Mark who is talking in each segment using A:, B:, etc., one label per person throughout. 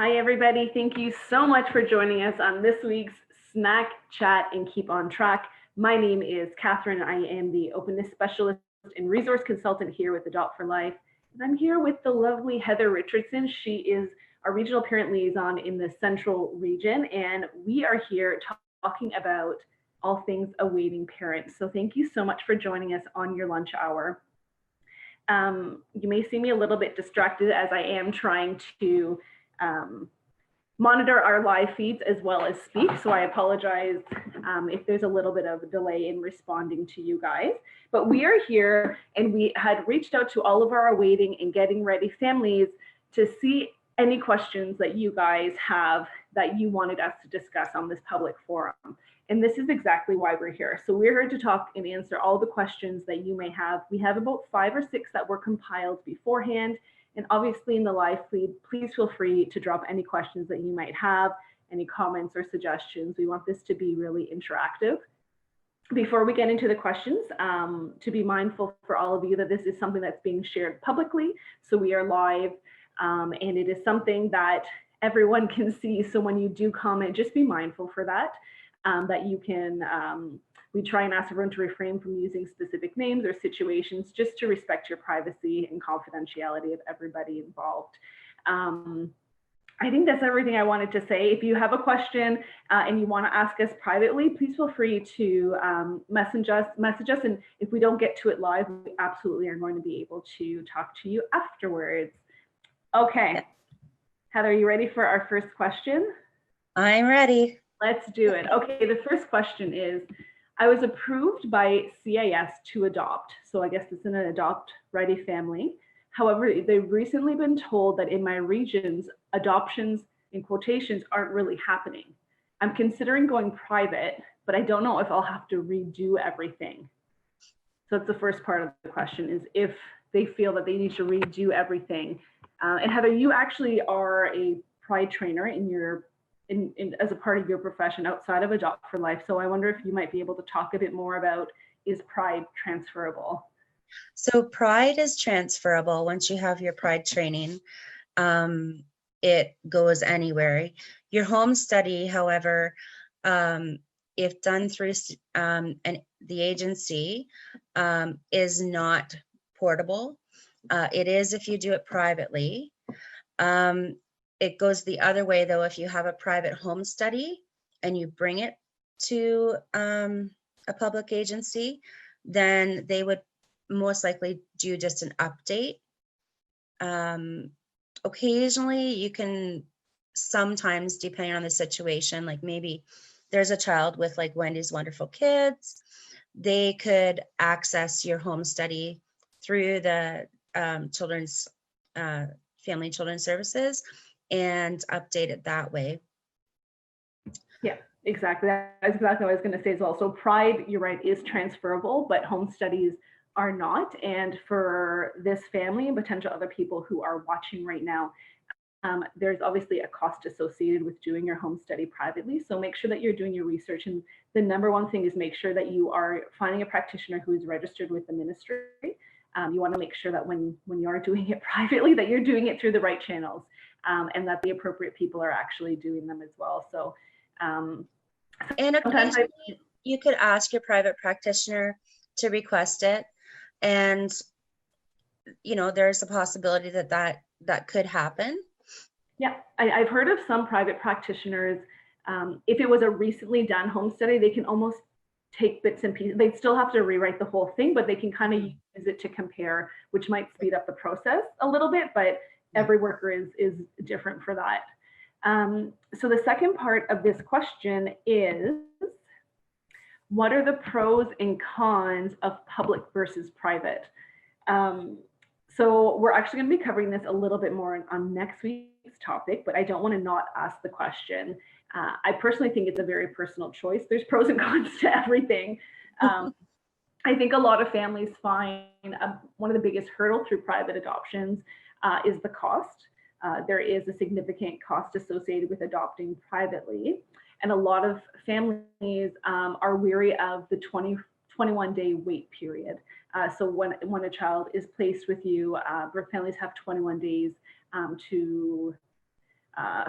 A: Hi, everybody. Thank you so much for joining us on this week's Snack, Chat, and Keep on Track. My name is Catherine. I am the Openness Specialist and Resource Consultant here with Adopt for Life. And I'm here with the lovely Heather Richardson. She is our Regional Parent Liaison in the Central Region, and we are here talking about all things awaiting parents. So thank you so much for joining us on your lunch hour. You may see me a little bit distracted as I am trying to monitor our live feeds as well as speak. So I apologize if there's a little bit of a delay in responding to you guys. But we are here, and we had reached out to all of our awaiting and getting ready families to see any questions that you guys have that you wanted us to discuss on this public forum. And this is exactly why we're here. So we're here to talk and answer all the questions that you may have. We have about 5 or 6 that were compiled beforehand. And obviously in the live feed, please feel free to drop any questions that you might have, any comments or suggestions. We want this to be really interactive. Before we get into the questions, to be mindful for all of you that this is something that's being shared publicly. So we are live, and it is something that everyone can see. So when you do comment, just be mindful for that. That you can, we try and ask everyone to refrain from using specific names or situations just to respect your privacy and confidentiality of everybody involved. I think that's everything I wanted to say. If you have a question and you want to ask us privately, please feel free to message us. And if we don't get to it live, we absolutely are going to be able to talk to you afterwards. Okay, Heather, are you ready for our first question?
B: I'm ready.
A: Let's do it. Okay, the first question is, I was approved by CAS to adopt. So I guess it's an adopt ready family. However, they've recently been told that in my regions, adoptions in quotations aren't really happening. I'm considering going private, but I don't know if I'll have to redo everything. So that's the first part of the question, is if they feel that they need to redo everything. And Heather, you actually are a Pride trainer as a part of your profession outside of Adopt for Life. So I wonder if you might be able to talk a bit more about, is Pride transferable?
B: So Pride is transferable. Once you have your Pride training, it goes anywhere. Your home study, however, if done through the agency, is not portable. It is if you do it privately. It goes the other way, though. If you have a private home study and you bring it to a public agency, then they would most likely do just an update. Occasionally, you can sometimes, depending on the situation, like maybe there's a child with like Wendy's Wonderful Kids, they could access your home study through the Children's Family Children's Services and update it that way.
A: Yeah, exactly. That's exactly what I was going to say as well. So Pride, you're right, is transferable, but home studies are not. And for this family and potential other people who are watching right now, there's obviously a cost associated with doing your home study privately. So make sure that you're doing your research. And the number one thing is make sure that you are finding a practitioner who is registered with the ministry. You want to make sure that when you are doing it privately, that you're doing it through the right channels. And that the appropriate people are actually doing them as well. So,
B: and occasionally you could ask your private practitioner to request it, and you know there's a possibility that could happen.
A: Yeah, I've heard of some private practitioners. If it was a recently done home study, they can almost take bits and pieces. They'd still have to rewrite the whole thing, but they can kind of use it to compare, which might speed up the process a little bit. But every worker is different for that. So the second part of this question is, what are the pros and cons of public versus private? So we're actually going to be covering this a little bit more on next week's topic, but I don't want to not ask the question. I personally think it's a very personal choice. There's pros and cons to everything. I think a lot of families find one of the biggest hurdles through private adoptions is the cost. There is a significant cost associated with adopting privately. And a lot of families are weary of the 21-day wait period. So when a child is placed with you, birth families have 21 days to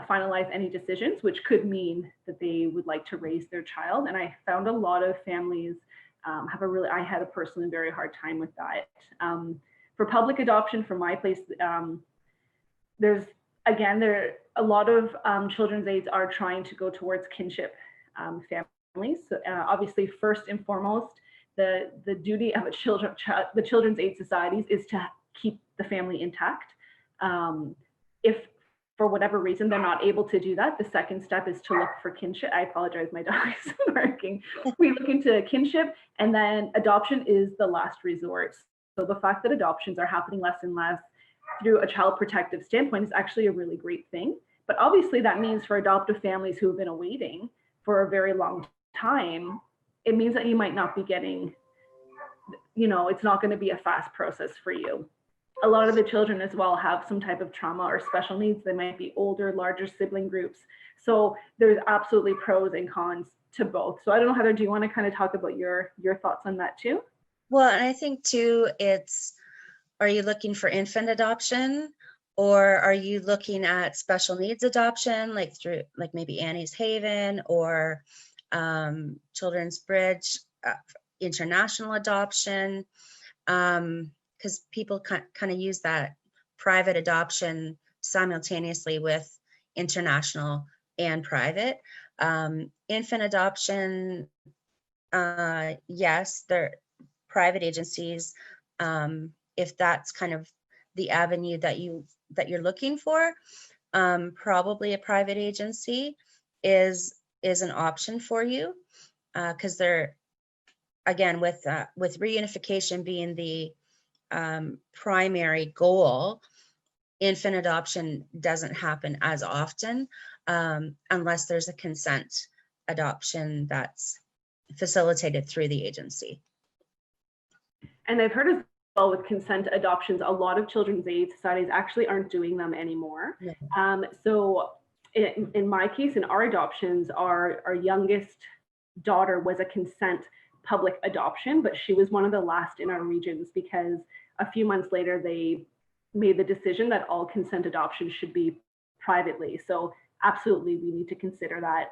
A: finalize any decisions, which could mean that they would like to raise their child. And I found a lot of families I had a personally very hard time with that. For public adoption, from my place, there a lot of children's aids are trying to go towards kinship families. So, obviously, first and foremost, the duty of the children's aid societies is to keep the family intact. If for whatever reason they're not able to do that, the second step is to look for kinship. I apologize, my dog is barking. We look into kinship, and then adoption is the last resort. So the fact that adoptions are happening less and less through a child protective standpoint is actually a really great thing. But obviously that means for adoptive families who have been awaiting for a very long time, it means that you might not be getting, it's not going to be a fast process for you. A lot of the children as well have some type of trauma or special needs. They might be older, larger sibling groups. So there's absolutely pros and cons to both. So I don't know, Heather, do you want to kind of talk about your thoughts on that too?
B: Well, and I think too, are you looking for infant adoption, or are you looking at special needs adoption, like through maybe Annie's Haven or Children's Bridge, international adoption? Because people kind of use that private adoption simultaneously with international and private. Infant adoption, yes, they're private agencies. If that's kind of the avenue that you're looking for, probably a private agency is an option for you, because they're, again, with reunification being the primary goal, infant adoption doesn't happen as often unless there's a consent adoption that's facilitated through the agency.
A: And I've heard as well with consent adoptions, a lot of children's aid societies actually aren't doing them anymore. No. So in my case, in our adoptions, our youngest daughter was a consent public adoption, but she was one of the last in our regions because a few months later they made the decision that all consent adoptions should be privately. So absolutely, we need to consider that.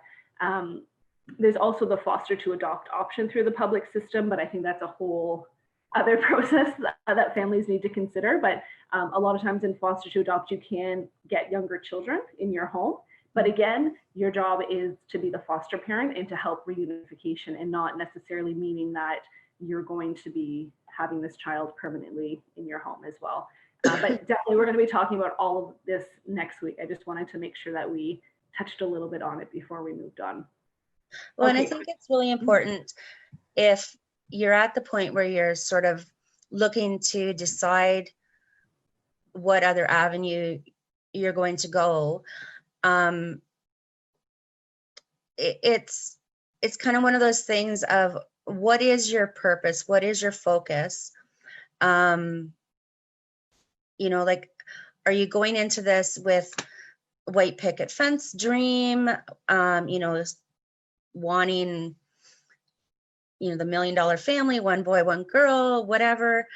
A: There's also the foster to adopt option through the public system, but I think that's a whole other process that families need to consider. But a lot of times in foster to adopt, you can get younger children in your home. But again, your job is to be the foster parent and to help reunification, and not necessarily meaning that you're going to be having this child permanently in your home as well. But definitely we're going to be talking about all of this next week. I just wanted to make sure that we touched a little bit on it before we moved on.
B: Well, okay. And I think it's really important if you're at the point where you're sort of looking to decide what other avenue you're going to go. It's kind of one of those things of, what is your purpose? What is your focus? Like, are you going into this with white picket fence dream, wanting, the $1 million family, one boy, one girl, whatever?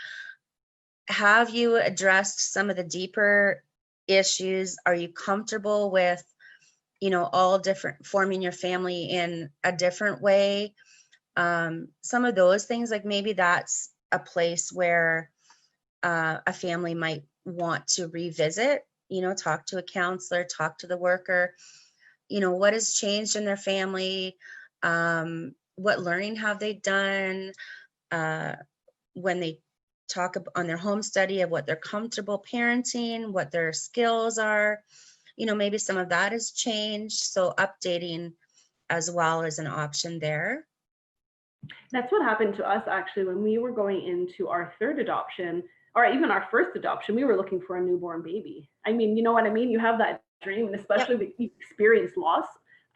B: Have you addressed some of the deeper issues? Are you comfortable with, all different, forming your family in a different way? Some of those things, like maybe that's a place where a family might want to revisit, talk to a counselor, talk to the worker, what has changed in their family, what learning have they done, when they talk on their home study of what they're comfortable parenting, what their skills are, maybe some of that has changed. So updating as well is an option there.
A: That's what happened to us actually when we were going into our third adoption, or even our first adoption. We were looking for a newborn baby. I mean, you know what I mean? You have that dream, and especially if you experience loss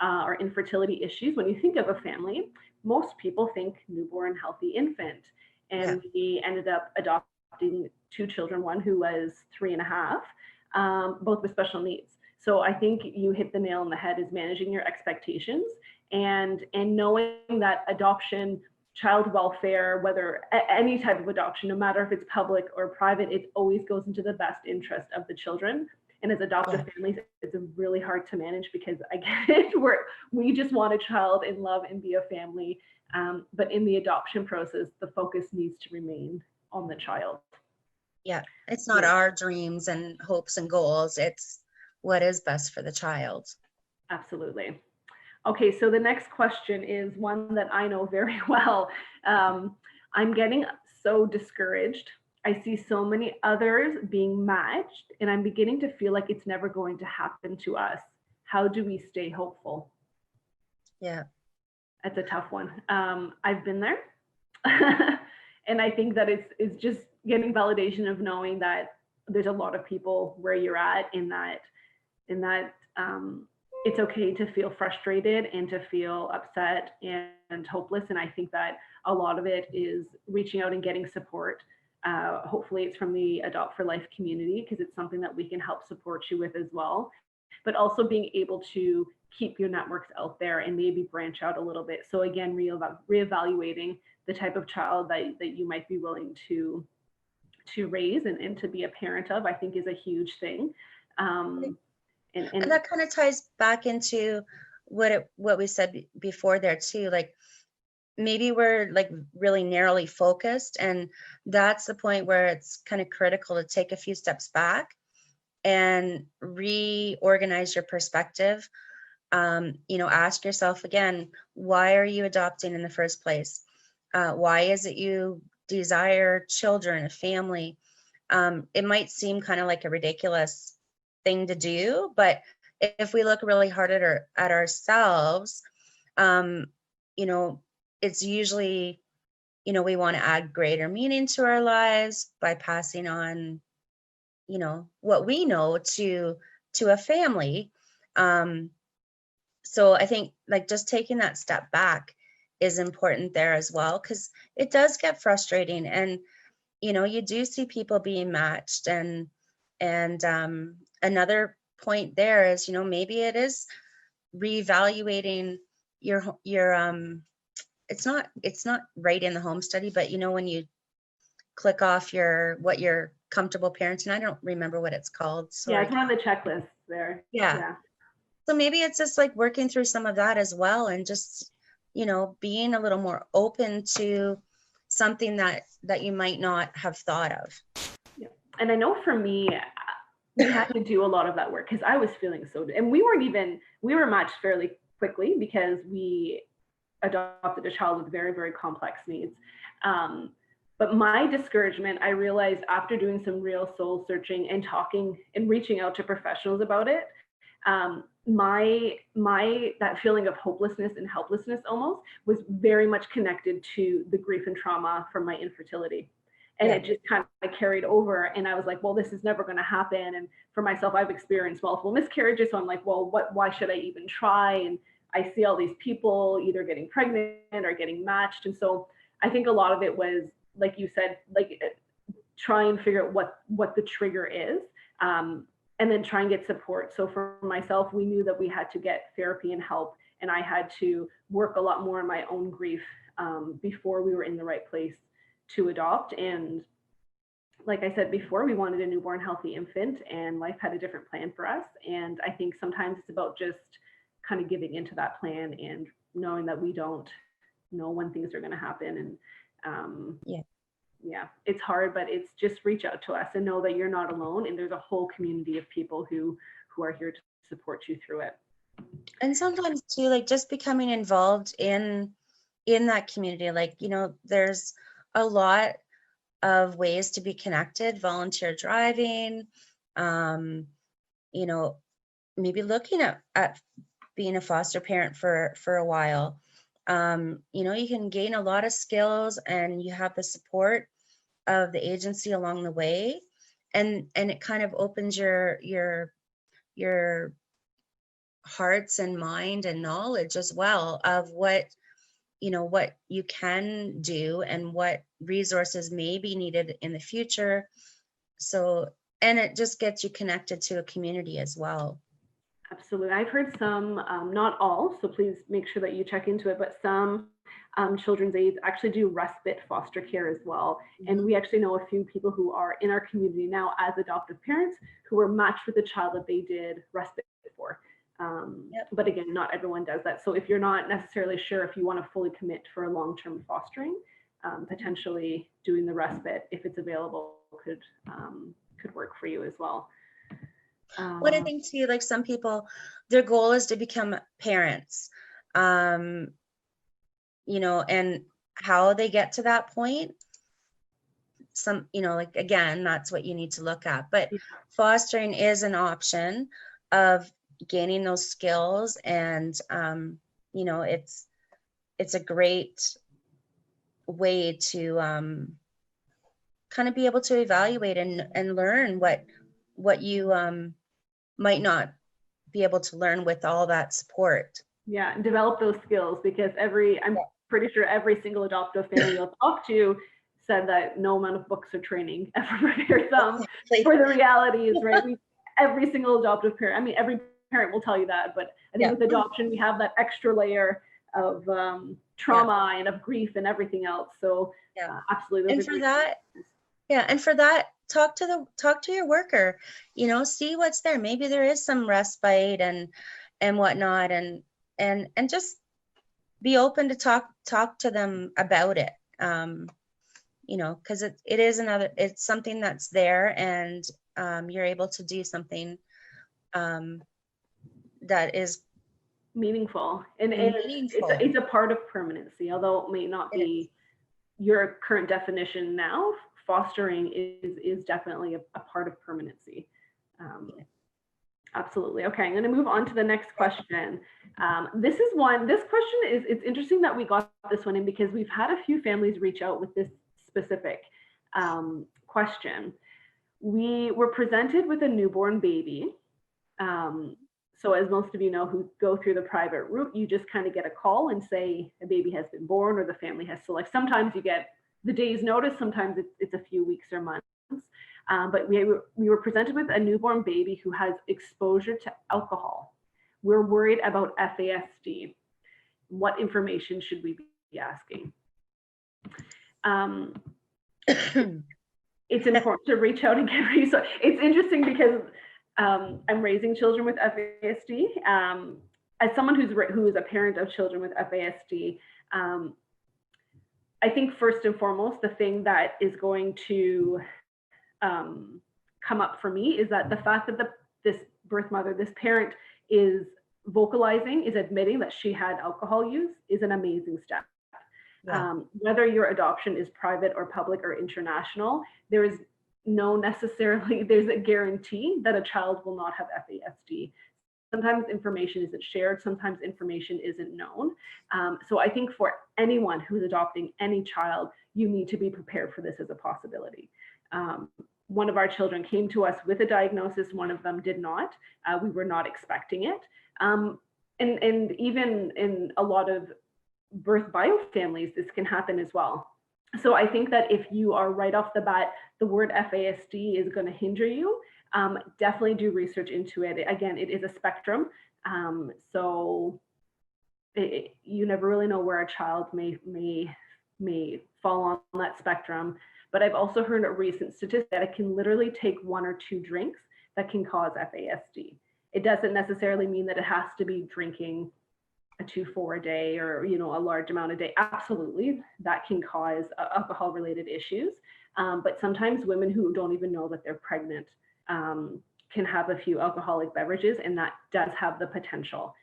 A: or infertility issues. When you think of a family, most people think newborn healthy infant. And we ended up adopting 2 children, one who was 3.5, both with special needs. So I think you hit the nail on the head, is managing your expectations and knowing that adoption, child welfare, whether any type of adoption, no matter if it's public or private, it always goes into the best interest of the children. And as adoptive families, it's really hard to manage because I get it, we just want a child and love and be a family. But in the adoption process, the focus needs to remain on the child.
B: Yeah, it's not our dreams and hopes and goals. It's what is best for the child.
A: Absolutely. Okay, so the next question is one that I know very well. I'm getting so discouraged. I see so many others being matched, and I'm beginning to feel like it's never going to happen to us. How do we stay hopeful?
B: Yeah.
A: That's a tough one. I've been there. And I think that it's just getting validation of knowing that there's a lot of people where you're at, in that it's okay to feel frustrated and to feel upset and hopeless. And I think that a lot of it is reaching out and getting support. Hopefully it's from the Adopt for Life community, because it's something that we can help support you with as well. But also being able to keep your networks out there and maybe branch out a little bit. So again, reevaluating the type of child that you might be willing to raise and to be a parent of, I think is a huge thing.
B: And that kind of ties back into what we said before there too. Like, maybe we're like really narrowly focused, and that's the point where it's kind of critical to take a few steps back and reorganize your perspective. Ask yourself again, why are you adopting in the first place? Why is it you desire children, a family? It might seem kind of like a ridiculous thing to do, but if we look really hard at ourselves, it's usually, we want to add greater meaning to our lives by passing on, what we know to a family. So I think like just taking that step back is important there as well, because it does get frustrating, and you do see people being matched, and another point there is, maybe it is reevaluating your it's not right in the home study, but when you click off what you're comfortable parenting, I don't remember what it's called.
A: Yeah, it's one of the checklists there.
B: Yeah. So maybe it's just like working through some of that as well, and just being a little more open to something that you might not have thought of.
A: Yeah. And I know for me, we had to do a lot of that work because I was feeling so, and we were matched fairly quickly because we adopted a child with very, very complex needs. But my discouragement, I realized after doing some real soul searching and talking and reaching out to professionals about it, that feeling of hopelessness and helplessness almost was very much connected to the grief and trauma from my infertility. And it just kind of carried over. And I was like, well, this is never going to happen. And for myself, I've experienced multiple miscarriages. So I'm like, well, why should I even try? And I see all these people either getting pregnant or getting matched. And so I think a lot of it was, like you said, like try and figure out what the trigger is, and then try and get support. So for myself, we knew that we had to get therapy and help, and I had to work a lot more on my own grief before we were in the right place to adopt. And like I said before, we wanted a newborn healthy infant, and life had a different plan for us. And I think sometimes it's about just kind of giving into that plan and knowing that we don't know when things are going to happen. And it's hard, but it's just reach out to us and know that you're not alone, and there's a whole community of people who are here to support you through it.
B: And sometimes too, like just becoming involved in that community, like there's a lot of ways to be connected. Volunteer driving, maybe looking at being a foster parent for a while. You can gain a lot of skills, and you have the support of the agency along the way, and it kind of opens your hearts and mind and knowledge as well of what you can do and what resources may be needed in the future. So, and it just gets you connected to a community as well.
A: Absolutely. I've heard some, not all, so please make sure that you check into it, but some children's aides actually do respite foster care as well. And we actually know a few people who are in our community now as adoptive parents who were matched with a child that they did respite for.
B: Yep.
A: But again, not everyone does that. So if you're not necessarily sure if you want to fully commit for a long-term fostering, potentially doing the respite, if it's available, could work for you as well.
B: What I think too, like some people, their goal is to become parents, you know, and how they get to that point, some, you know, like, again, that's what you need to look at. But fostering is an option of gaining those skills, and you know, it's a great way to kind of be able to evaluate and learn what you might not be able to learn with all that support.
A: Yeah, and develop those skills, because I'm pretty sure every single adoptive family you'll talk to said that no amount of books or training ever prepares them for the realities, right? Every single adoptive parent, I mean, every parent will tell you that, but I think with adoption, we have that extra layer of trauma and of grief and everything else. So absolutely.
B: And for that, and for that, talk to your worker, you know, see what's there. Maybe there is some respite and whatnot, and just be open to talk to them about it. You know, because it's something that's there, and you're able to do something that is
A: meaningful, and it's a part of permanency, although it may not be your current definition now. Fostering is definitely a part of permanency. Absolutely. Okay, I'm going to move on to the next question. This question it's interesting that we got this one in, because we've had a few families reach out with this specific question. We were presented with a newborn baby. So as most of you know who go through the private route, you just kind of get a call and say a baby has been born, or the family has select. Sometimes you get the day's notice, sometimes it's a few weeks or months. But we were presented with a newborn baby who has exposure to alcohol. We're worried about FASD. What information should we be asking? It's important to reach out and get resources. It's interesting because I'm raising children with FASD. As someone who is a parent of children with FASD, I think first and foremost, the thing that is going to come up for me is that the fact that this birth mother, this parent, is vocalizing, is admitting that she had alcohol use, is an amazing step. Whether your adoption is private or public or international, there's a guarantee that a child will not have FASD. Sometimes information isn't shared, sometimes information isn't known. So I think for anyone who's adopting any child, you need to be prepared for this as a possibility. One of our children came to us with a diagnosis, one of them did not. We were not expecting it. And even in a lot of birth bio families, this can happen as well. So I think that if you are right off the bat, the word FASD is going to hinder you, definitely do research into it. Again, it is a spectrum. So you never really know where a child may fall on that spectrum. But I've also heard a recent statistic that it can literally take 1 or 2 drinks that can cause FASD. It doesn't necessarily mean that it has to be drinking a 2-4 a day, or a large amount a day. Absolutely, that can cause alcohol-related issues. But sometimes women who don't even know that they're pregnant can have a few alcoholic beverages, and that does have the potential.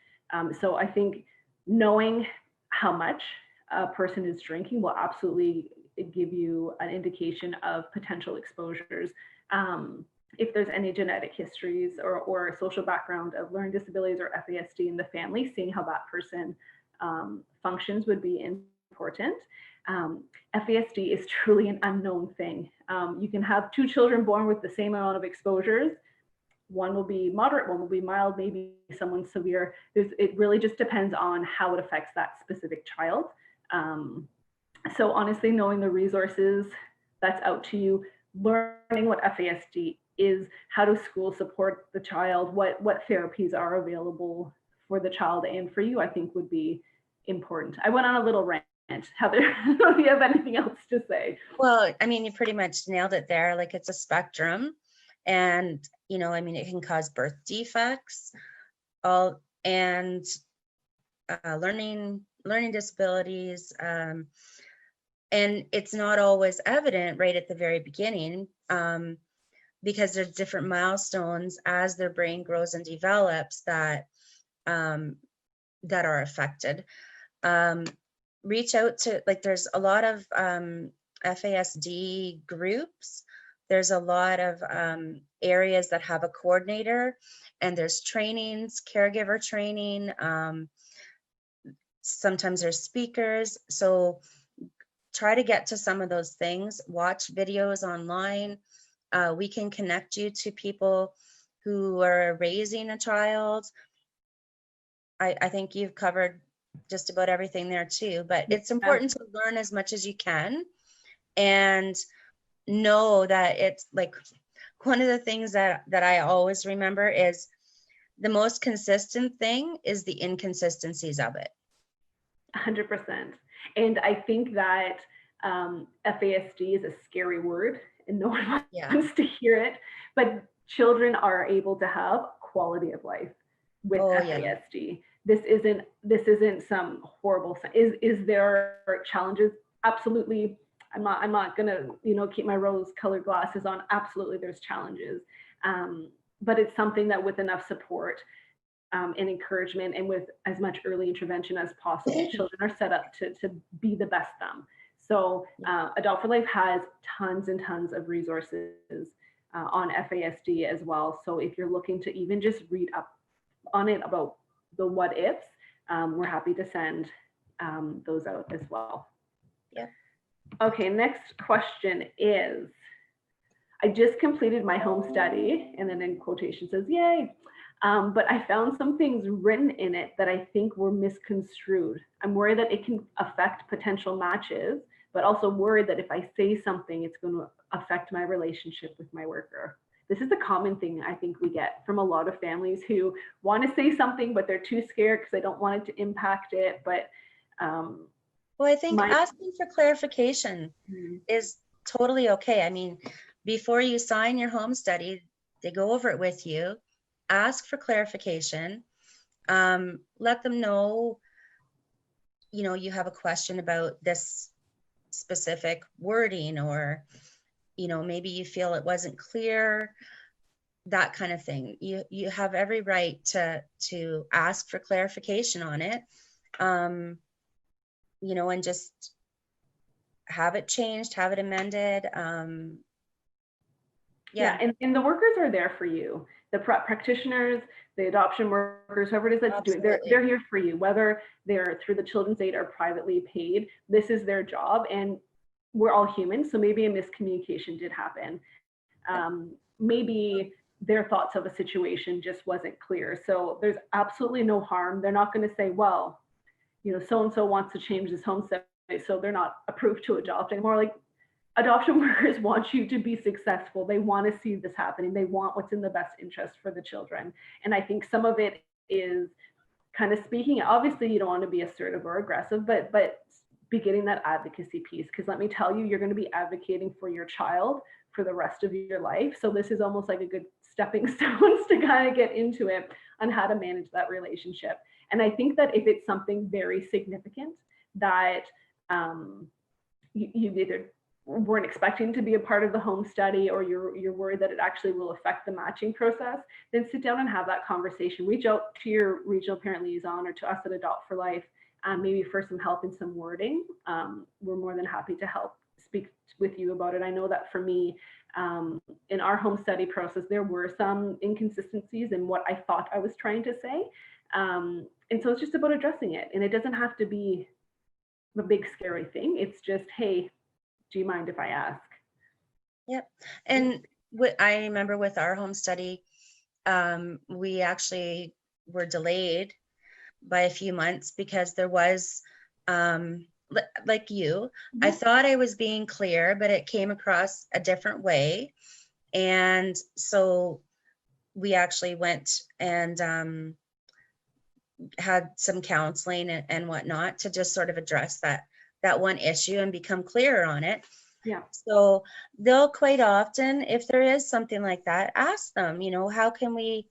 A: So I think knowing how much a person is drinking will absolutely give you an indication of potential exposures. If there's any genetic histories or social background of learning disabilities or FASD in the family, seeing how that person functions would be important. FASD is truly an unknown thing. You can have 2 children born with the same amount of exposures. One will be moderate, one will be mild, maybe someone severe. It really just depends on how it affects that specific child. So honestly, knowing the resources, that's out to you. Learning what FASD is how does school support the child? What therapies are available for the child and for you, I think would be important. I went on a little rant. Heather, I don't know if you have anything else to say.
B: Well, I mean, you pretty much nailed it there. Like, it's a spectrum, and I mean, it can cause birth defects, and learning disabilities, and it's not always evident right at the very beginning, because there's different milestones as their brain grows and develops that are affected. Reach out to, like, there's a lot of FASD groups. There's a lot of areas that have a coordinator, and there's trainings, caregiver training. Sometimes there's speakers. So try to get to some of those things. Watch videos online. We can connect you to people who are raising a child. I think you've covered just about everything there too, but it's important to learn as much as you can, and know that it's like, one of the things that I always remember is the most consistent thing is the inconsistencies of it.
A: 100%. And I think that FASD is a scary word and no one wants to hear it, but children are able to have quality of life with FASD. Yeah. This isn't some horrible thing. Is there challenges? Absolutely. I'm not gonna keep my rose-colored glasses on. Absolutely, there's challenges, but it's something that with enough support and encouragement, and with as much early intervention as possible, children are set up to be the best them. So Adopt for Life has tons and tons of resources on FASD as well. So if you're looking to even just read up on it about the what ifs, we're happy to send those out as well.
B: Yeah.
A: Okay, next question is, I just completed my home study, and then in quotation says, yay, but I found some things written in it that I think were misconstrued. I'm worried that it can affect potential matches, but also worried that if I say something, it's going to affect my relationship with my worker. This is a common thing I think we get from a lot of families who want to say something, but they're too scared because they don't want it to impact it. But
B: well, I think asking for clarification is totally okay. I mean, before you sign your home study, they go over it with you, ask for clarification, let them know, you have a question about this specific wording, or maybe you feel it wasn't clear, that kind of thing. You have every right to ask for clarification on it, and just have it changed, have it amended.
A: Yeah, and the workers are there for you. The practitioners, the adoption workers, whoever it is that's doing, they're here for you, whether they're through the Children's Aid or privately paid. This is their job, and we're all human, so maybe a miscommunication did happen. Maybe their thoughts of a situation just wasn't clear. So there's absolutely no harm. They're not going to say, well, so-and-so wants to change this home study, so they're not approved to adopt anymore. Like, adoption workers want you to be successful. They want to see this happening. They want what's in the best interest for the children. And I think some of it is kind of speaking. Obviously, you don't want to be assertive or aggressive, but beginning that advocacy piece, because let me tell you, you're going to be advocating for your child for the rest of your life. So this is almost like a good stepping stones to kind of get into it on how to manage that relationship. And I think that if it's something very significant that you either weren't expecting to be a part of the home study, or you're worried that it actually will affect the matching process, then sit down and have that conversation. Reach out to your regional parent liaison or to us at Adopt for Life, maybe for some help in some wording. We're more than happy to help speak with you about it. I know that for me, in our home study process, there were some inconsistencies in what I thought I was trying to say. And so it's just about addressing it. And it doesn't have to be a big scary thing. It's just, hey, do you mind if I ask?
B: Yep. And I remember with our home study, we actually were delayed by a few months because there was, like you, I thought I was being clear, but it came across a different way. And so we actually went and had some counseling and whatnot to just sort of address that one issue and become clearer on it.
A: Yeah.
B: So they'll quite often, if there is something like that, ask them, how can we,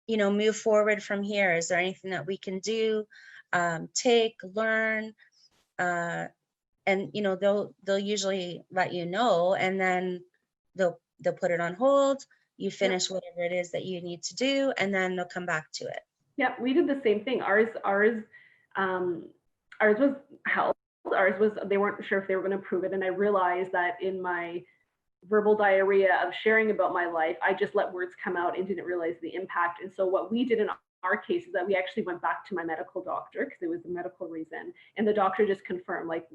B: move forward from here? Is there anything that we can do, take, learn? And they'll usually let you know, and then they'll put it on hold. You finish whatever it is that you need to do, and then they'll come back to it.
A: Yeah, we did the same thing. Ours was held. Ours was, they weren't sure if they were going to approve it, and I realized that in my verbal diarrhea of sharing about my life, I just let words come out and didn't realize the impact. And so what we did in our case is that we actually went back to my medical doctor, because it was a medical reason, and the doctor just confirmed, like,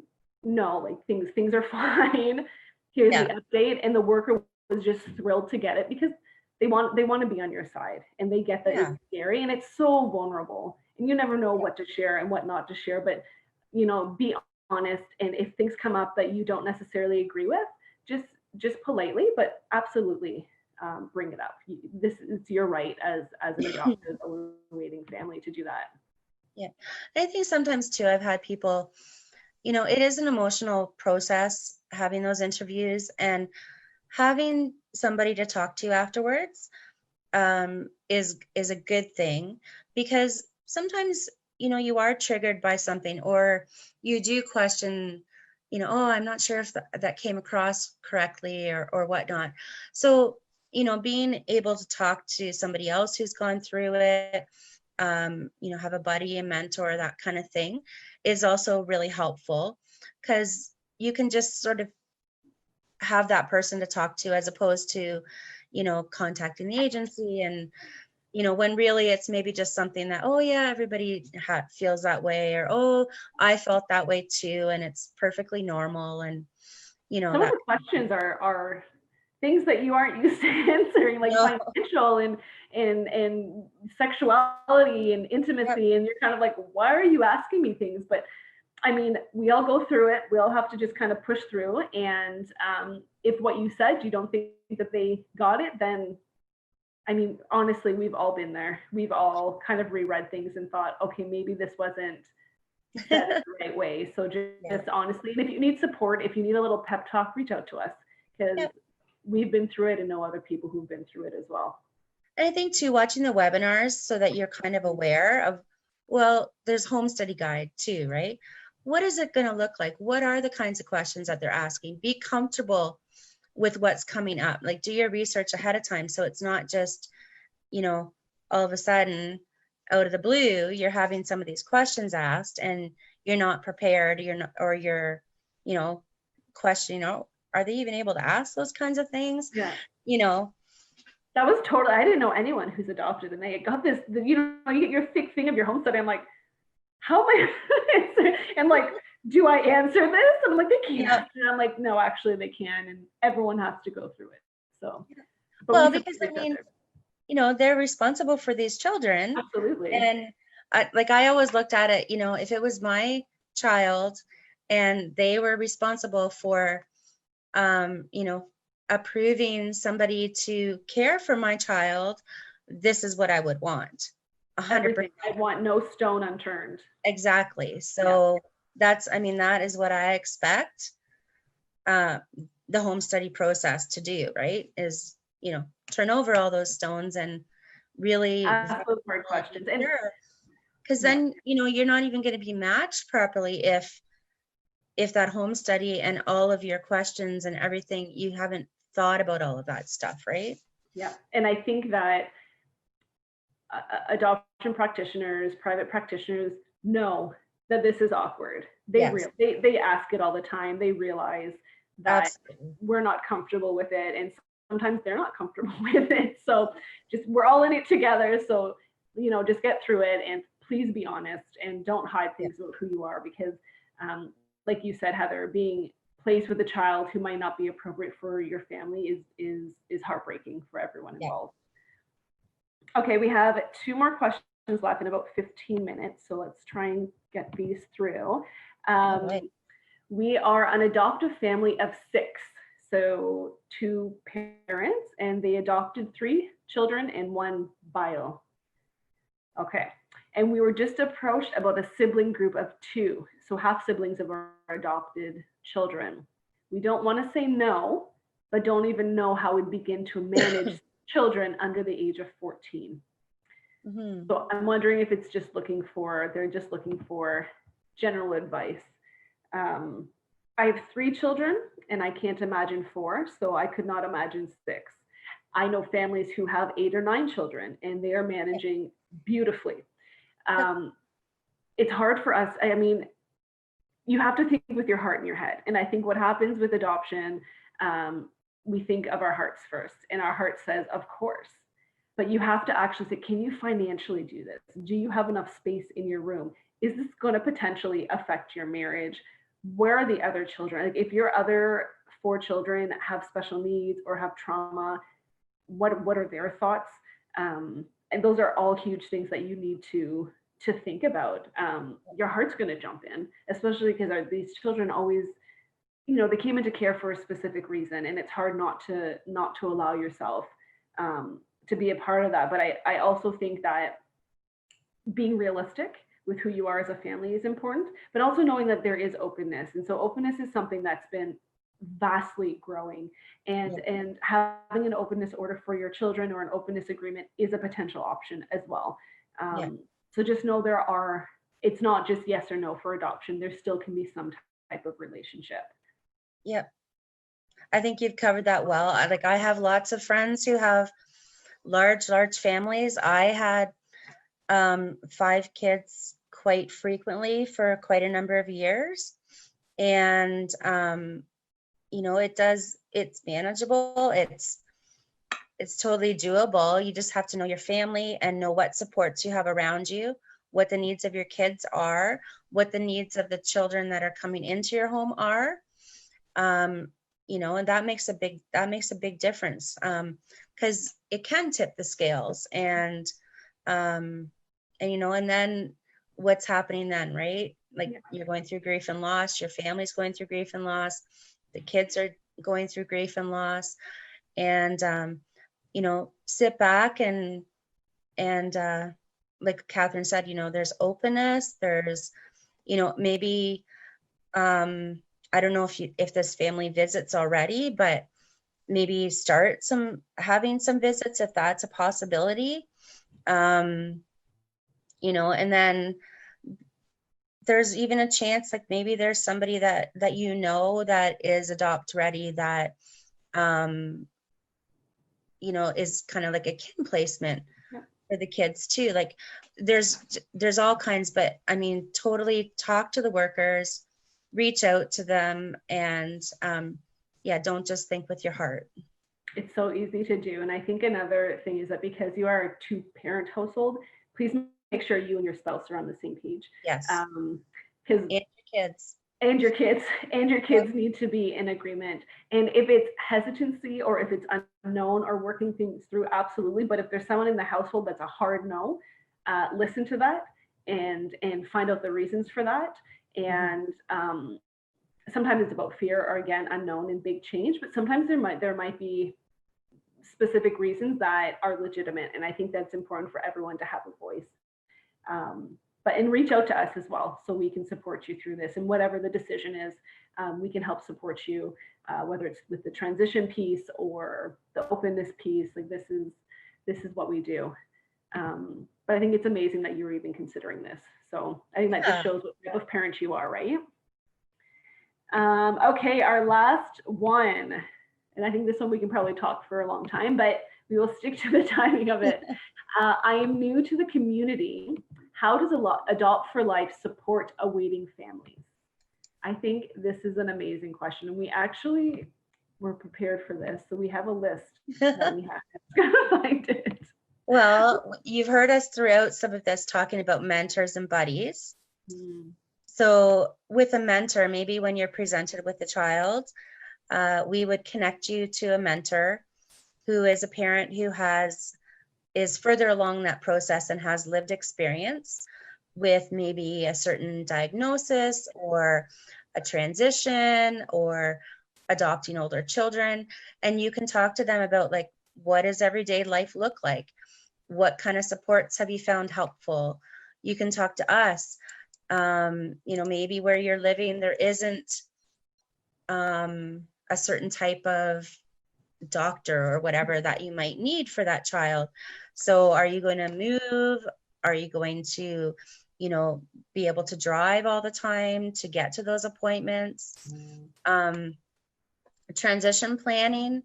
A: no, like things are fine. Here's the update. And the worker was just thrilled to get it, because they want to be on your side, and they get that it's scary and it's so vulnerable, and you never know what to share and what not to share. But be honest, and if things come up that you don't necessarily agree with, just politely but absolutely bring it up. This is your right as an adopted awaiting family to do that.
B: Yeah, I think sometimes too, I've had people, it is an emotional process having those interviews, and having somebody to talk to afterwards is a good thing, because sometimes you are triggered by something, or you do question, oh, I'm not sure if that came across correctly or whatnot. So being able to talk to somebody else who's gone through it, have a buddy, a mentor, that kind of thing, is also really helpful, because you can just sort of have that person to talk to, as opposed to contacting the agency, and when really it's maybe just something that, oh yeah, everybody feels that way, or oh, I felt that way too, and it's perfectly normal. And
A: some of the questions are things that you aren't used to answering, like financial and sexuality and intimacy, and you're kind of like, why are you asking me things? But I mean, we all go through it. We all have to just kind of push through. And if what you said, you don't think that they got it, then, I mean, honestly, we've all been there. We've all kind of reread things and thought, okay, maybe this wasn't said the right way. So just honestly, and if you need support, if you need a little pep talk, reach out to us, because we've been through it and know other people who've been through it as well.
B: And I think too, watching the webinars so that you're kind of aware of, well, there's home study guide too, right? What is it going to look like? What are the kinds of questions that they're asking? Be comfortable with what's coming up. Like, do your research ahead of time, so it's not just, all of a sudden out of the blue, you're having some of these questions asked and you're not prepared, you're questioning, are they even able to ask those kinds of things?
A: That was totally, I didn't know anyone who's adopted, and they got this, you get your thick thing of your home study. I'm like, how am I answer? And like, do I answer this? And I'm like, they can't. And I'm like, no, actually they can, and everyone has to go through it. So,
B: well, because I mean, they're responsible for these children.
A: Absolutely.
B: And I always looked at it, if it was my child and they were responsible for, approving somebody to care for my child, this is what I would want. 100%.
A: I want no stone unturned.
B: Exactly. So that is what I expect the home study process to do, right? Is, turn over all those stones and really
A: ask those hard questions. And
B: because then, you're not even going to be matched properly if that home study and all of your questions and everything, you haven't thought about all of that stuff, right?
A: Yeah. And I think that adoption practitioners, private practitioners know that this is awkward. They ask it all the time. They realize that we're not comfortable with it, and sometimes they're not comfortable with it. So we're all in it together. So just get through it, and please be honest and don't hide things about who you are, because like you said, Heather, being placed with a child who might not be appropriate for your family is heartbreaking for everyone involved. Okay, we have 2 more questions left in about 15 minutes, so let's try and get these through. We are an adoptive family of 6. So 2 parents, and they adopted 3 children and 1 bio. Okay. And we were just approached about a sibling group of 2, so half siblings of our adopted children. We don't want to say no, but don't even know how we'd begin to manage children under the age of 14.
B: Mhm.
A: So I'm wondering if it's just they're just looking for general advice. I have 3 children and I can't imagine 4, so I could not imagine 6. I know families who have 8 or 9 children and they are managing beautifully. It's hard for us. I mean, you have to think with your heart and your head. And I think what happens with adoption, we think of our hearts first, and our heart says, of course. But you have to actually say, can you financially do this? Do you have enough space in your room? Is this going to potentially affect your marriage? Where are the other children? Like, if your other 4 children have special needs or have trauma, what are their thoughts? And those are all huge things that you need to think about. Your heart's going to jump in, especially because these children always, they came into care for a specific reason, and it's hard not to allow yourself to be a part of that. But I also think that being realistic with who you are as a family is important, but also knowing that there is openness. And so openness is something that's been vastly growing, and having an openness order for your children or an openness agreement is a potential option as well. So just know it's not just yes or no for adoption. There still can be some type of relationship.
B: Yep. I think you've covered that well. I have lots of friends who have large families. I had 5 kids quite frequently for quite a number of years. And, it's manageable. It's totally doable. You just have to know your family and know what supports you have around you, what the needs of your kids are, what the needs of the children that are coming into your home are. And that makes a big difference, because it can tip the scales, and then what's happening then, right? You're going through grief and loss, your family's going through grief and loss, the kids are going through grief and loss, and sit back and like Catherine said, there's openness, there's maybe I don't know if this family visits already, but maybe start having some visits if that's a possibility. And then there's even a chance, maybe there's somebody that that is adopt ready, that is kind of like a kin placement for the kids too. There's all kinds, but I mean, totally talk to the workers, reach out to them, and don't just think with your heart.
A: It's so easy to do. And I think another thing is that because you are a 2-parent household, please make sure you and your spouse are on the same page.
B: Yes.
A: Because your kids need to be in agreement. And if it's hesitancy or if it's unknown or working things through, absolutely. But if there's someone in the household that's a hard no, listen to that and find out the reasons for that. And sometimes it's about fear or, again, unknown and big change, but sometimes there might be specific reasons that are legitimate. And I think that's important for everyone to have a voice. And reach out to us as well, so we can support you through this, and whatever the decision is, we can help support you, whether it's with the transition piece or the openness piece. This is what we do. But I think it's amazing that you were even considering this. So I think that just shows what type of parent you are, right? Okay, our last one, and I think this one we can probably talk for a long time, but we will stick to the timing of it. I am new to the community. How does Adopt for Life support awaiting families? I think this is an amazing question, and we actually were prepared for this, so we have a list that we have to find it.
B: Well, you've heard us throughout some of this talking about mentors and buddies. So with a mentor, maybe when you're presented with a child, we would connect you to a mentor who is a parent who is further along that process and has lived experience with maybe a certain diagnosis or a transition or adopting older children, and you can talk to them about like, what does everyday life look like? What kind of supports have you found helpful? You can talk to us. Maybe where you're living, there isn't a certain type of doctor or whatever that you might need for that child. So are you going to move? Are you going to, be able to drive all the time to get to those appointments? Transition planning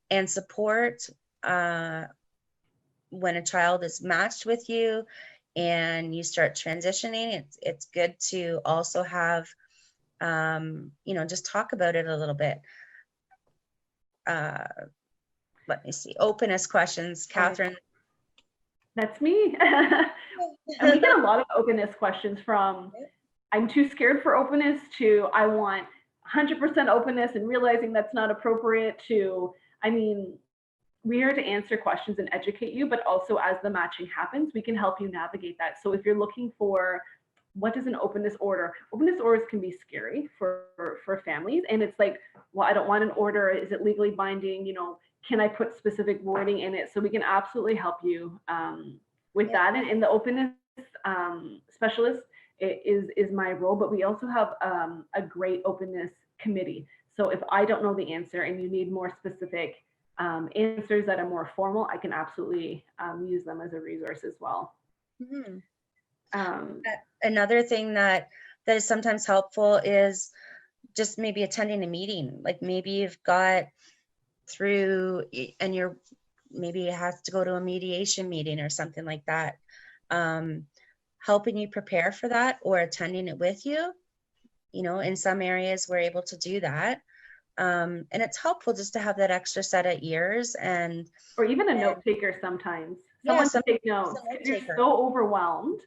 B: and support when a child is matched with you and you start transitioning, it's good to also have, just talk about it a little bit. Let me see, openness questions, Catherine.
A: That's me. And we get a lot of openness questions from, I'm too scared for openness, to I want 100% openness and realizing that's not appropriate, to, we're here to answer questions and educate you, but also as the matching happens, we can help you navigate that. So if you're looking for, what is an openness order? Openness orders can be scary for families. And it's like, well, I don't want an order. Is it legally binding? Can I put specific wording in it? So we can absolutely help you with that. And the openness specialist is my role, but we also have a great openness committee. So if I don't know the answer and you need more specific answers that are more formal, I can absolutely use them as a resource as well.
B: Mm-hmm. Another thing that is sometimes helpful is just maybe attending a meeting. Like maybe you've got through and you're maybe you have to go to a mediation meeting or something like that. Helping you prepare for that or attending it with you. In some areas we're able to do that. And it's helpful just to have that extra set of ears
A: or even a note taker sometimes.
B: Someone
A: to take notes. You're so overwhelmed.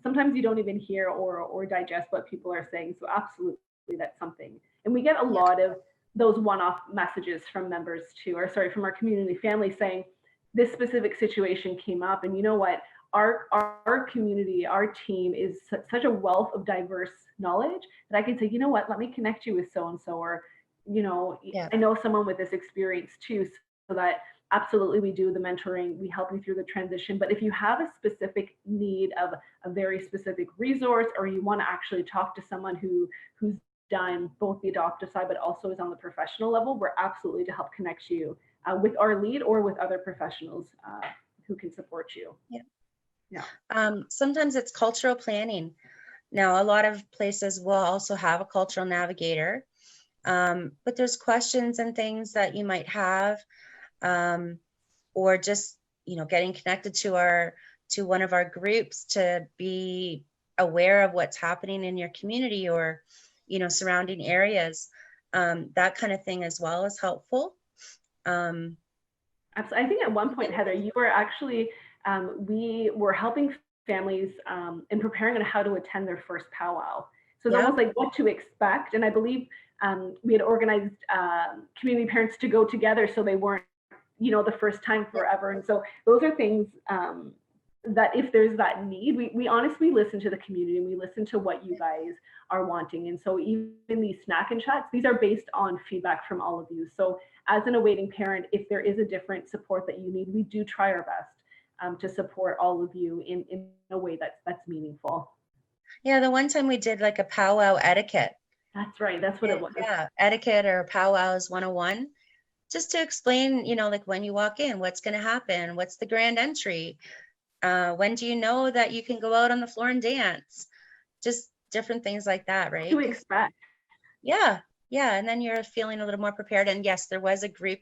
A: Sometimes you don't even hear or digest what people are saying. So absolutely, that's something. And we get a lot of those one-off messages from members too, from our community family saying, this specific situation came up, and you know what? Our community, our team is such a wealth of diverse knowledge that I can say, you know what, let me connect you with so-and-so, or, I know someone with this experience too, so that absolutely we do the mentoring, we help you through the transition. But if you have a specific need of a very specific resource, or you want to actually talk to someone who's done both the adoptive side, but also is on the professional level, we're absolutely to help connect you with our lead or with other professionals who can support you.
B: Sometimes it's cultural planning. Now, a lot of places will also have a cultural navigator, but there's questions and things that you might have, or just, getting connected to one of our groups to be aware of what's happening in your community or, surrounding areas. That kind of thing as well is helpful.
A: I think at one point, Heather, you were actually, we were helping families in preparing on how to attend their first powwow. So it's almost like what to expect. And I believe we had organized community parents to go together so they weren't, the first time forever. And so those are things that if there's that need, we honestly listen to the community, and we listen to what you guys are wanting. And so even these snack and chats, these are based on feedback from all of you. So as an awaiting parent, if there is a different support that you need, we do try our best to support all of you in a way that's meaningful.
B: Yeah, the one time we did like a powwow etiquette.
A: That's right, that's what it was.
B: Yeah, etiquette or powwows 101. Just to explain, like when you walk in, what's going to happen, what's the grand entry, when do you know that you can go out on the floor and dance, just different things like that, right?
A: To expect.
B: Yeah, and then you're feeling a little more prepared. And yes, there was a group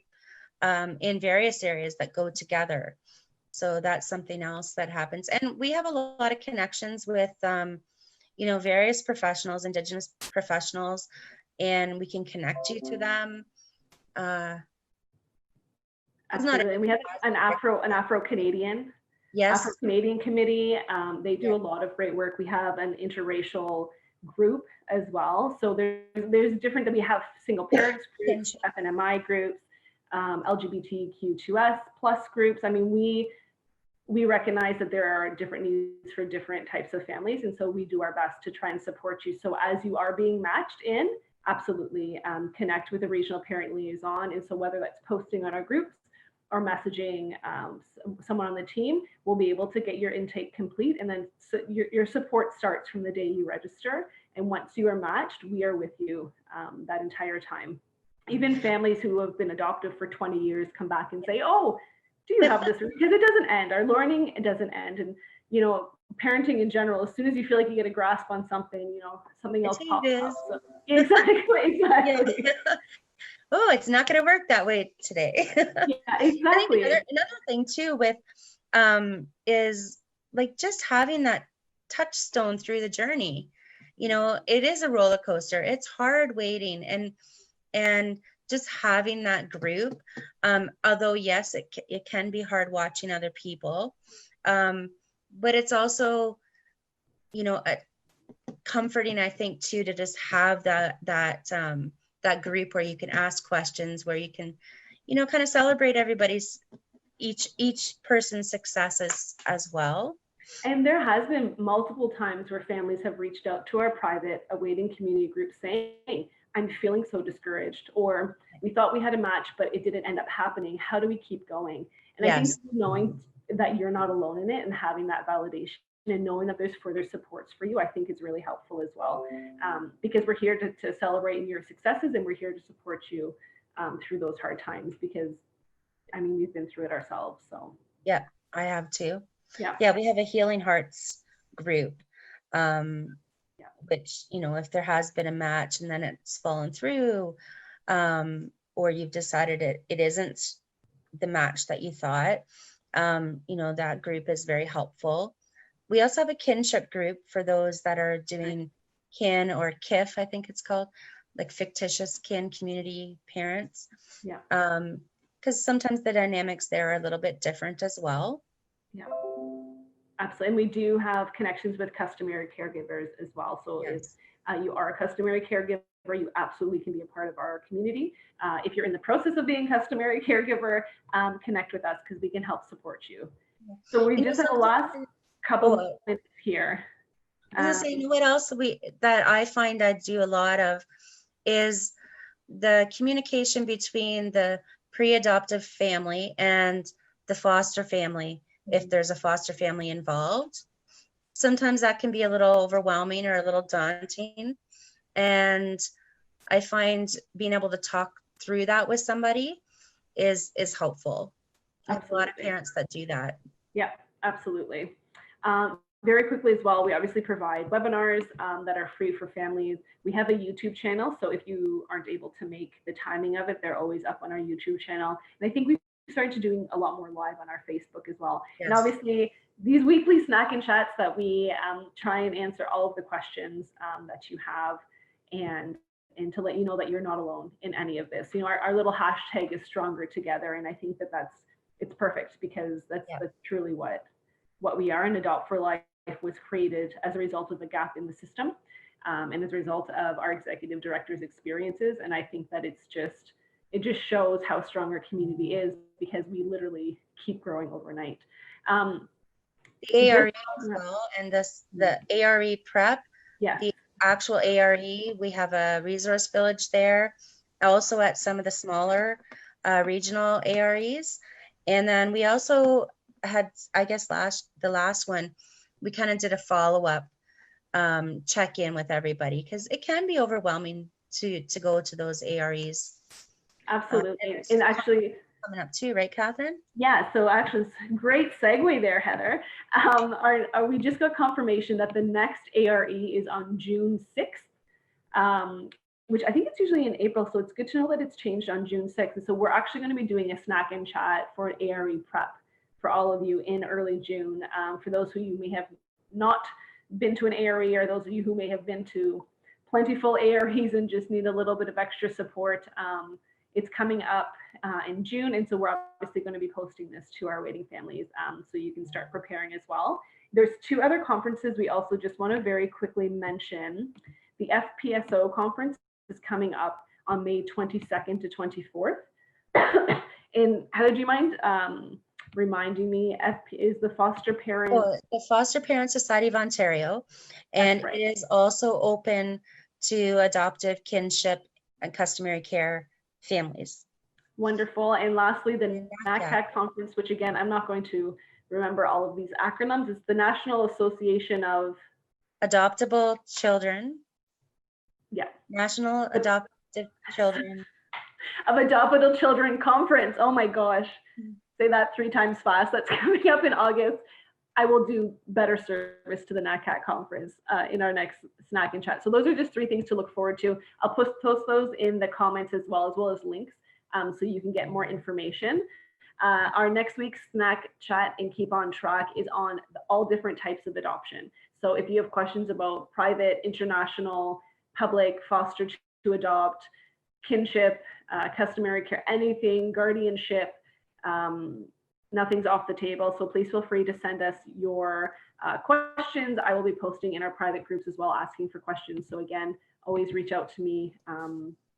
B: in various areas that go together, so that's something else that happens. And we have a lot of connections with various professionals, Indigenous professionals, and we can connect you to them.
A: Absolutely. We have an Afro-Canadian, Afro-Canadian committee. They do a lot of great work. We have an interracial group as well. So there's different, that we have single parents groups, FNMI groups, LGBTQ2S plus groups. We recognize that there are different needs for different types of families. And so we do our best to try and support you. So as you are being matched in, absolutely connect with a regional parent liaison. And so whether that's posting on our groups or messaging someone on the team, we'll be able to get your intake complete. And then your support starts from the day you register. And once you are matched, we are with you that entire time. Even families who have been adoptive for 20 years come back and say, oh, do you have this? Because it doesn't end. Our learning, it doesn't end. And, you know, parenting in general, as soon as you feel like you get a grasp on something, you know, something else pops up. So, exactly.
B: Yeah. Oh, it's not going to work that way today.
A: Yeah, exactly.
B: Another thing too with is like just having that touchstone through the journey. You know, it is a roller coaster. It's hard waiting and just having that group. Although yes, it can be hard watching other people, but it's also, you know, comforting, I think, too, to just have that group where you can ask questions, where you can, you know, kind of celebrate everybody's each person's successes as well.
A: And there has been multiple times where families have reached out to our private awaiting community group saying, I'm feeling so discouraged, or we thought we had a match, but it didn't end up happening. How do we keep going? And yes. I think knowing that you're not alone in it and having that validation and knowing that there's further supports for you, I think is really helpful as well. Because we're here to celebrate your successes, and we're here to support you through those hard times, because I mean, we've been through it ourselves. So
B: yeah, I have too.
A: Yeah,
B: we have a Healing Hearts group, which, you know, if there has been a match and then it's fallen through, or you've decided it isn't the match that you thought, you know, that group is very helpful. We also have a kinship group for those that are doing kin or KIF, I think it's called, like fictitious kin community parents.
A: Yeah.
B: Because sometimes the dynamics there are a little bit different as well.
A: Yeah, absolutely. And we do have connections with customary caregivers as well. So yes. If you are a customary caregiver, you absolutely can be a part of our community. If you're in the process of being a customary caregiver, connect with us, because we can help support you. So we just have the last couple minutes here.
B: I was saying, what else that I find I do a lot of is the communication between the pre-adoptive family and the foster family, if there's a foster family involved. Sometimes that can be a little overwhelming or a little daunting. And I find being able to talk through that with somebody is helpful. I have a lot of parents that do that.
A: Yeah, absolutely. Very quickly as well, we obviously provide webinars that are free for families. We have a YouTube channel, so if you aren't able to make the timing of it, they're always up on our YouTube channel. And I think we've started to doing a lot more live on our Facebook as well. Yes. And obviously, these weekly snack and chats that we try and answer all of the questions that you have, and to let you know that you're not alone in any of this. You know, our little hashtag is stronger together, and I think it's perfect, because that's truly what we are. And Adopt for Life was created as a result of a gap in the system, and as a result of our executive director's experiences. And I think that it just shows how strong our community is, because we literally keep growing overnight.
B: The ARE as well, and the ARE prep, the actual ARE, we have a resource village there, also at some of the smaller regional AREs. And then we also had, I guess the last one, we kind of did a follow-up check-in with everybody, because it can be overwhelming to go to those AREs.
A: Absolutely. And actually
B: coming up too, right, Catherine?
A: Yeah, so actually great segue there, Heather. We just got confirmation that the next ARE is on June 6th, which I think it's usually in April, so it's good to know that it's changed on June 6th. And so we're actually going to be doing a snack and chat for an ARE prep for all of you in early June. For those who you may have not been to an ARE, or those of you who may have been to plentiful AREs and just need a little bit of extra support, it's coming up in June. And so we're obviously going to be posting this to our waiting families, so you can start preparing as well. There's 2 other conferences we also just want to very quickly mention. The FPSO conference is coming up on May 22nd to 24th. And Heather, do you mind reminding me, is the Foster Parent?
B: The Foster Parent Society of Ontario, and it is also open to adoptive, kinship, and customary care families.
A: Wonderful. And lastly, the
B: NACAC.
A: NACAC conference, which again, I'm not going to remember all of these acronyms. It's the National Association of
B: Adoptable Children.
A: Yeah.
B: National Adoptive Children.
A: Of Adoptable Children Conference. Oh my gosh. Say that 3 times fast. That's coming up in August. I will do better service to the NACAC conference in our next snack and chat. So those are just 3 things to look forward to. I'll post those in the comments as well as links so you can get more information. Our next week's snack chat and keep on track is on all different types of adoption. So if you have questions about private, international, public, foster to adopt, kinship, customary care, anything, guardianship, nothing's off the table. So please feel free to send us your questions. I will be posting in our private groups as well, asking for questions. So again, always reach out to me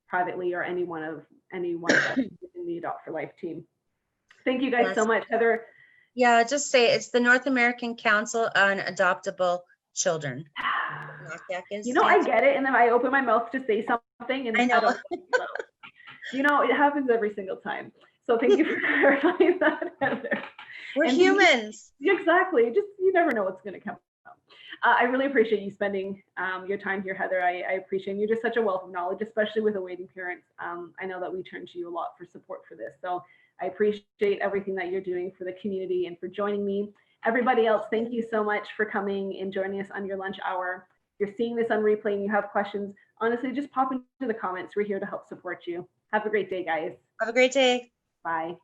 A: privately or any one of us in the Adopt for Life team. Thank you guys so much, Heather.
B: Yeah, just say it's the North American Council on Adoptable Children.
A: You know, I get it, and then I open my mouth to say something, and
B: I know.
A: You know, it happens every single time. So thank you for clarifying that, Heather.
B: We're humans.
A: Exactly. Just you never know what's going to come up. I really appreciate you spending your time here, Heather. I appreciate you're just such a wealth of knowledge, especially with awaiting parents. I know that we turn to you a lot for support for this. So I appreciate everything that you're doing for the community and for joining me. Everybody else, thank you so much for coming and joining us on your lunch hour. If you're seeing this on replay and you have questions, honestly, just pop into the comments. We're here to help support you. Have a great day, guys.
B: Have a great day.
A: Bye.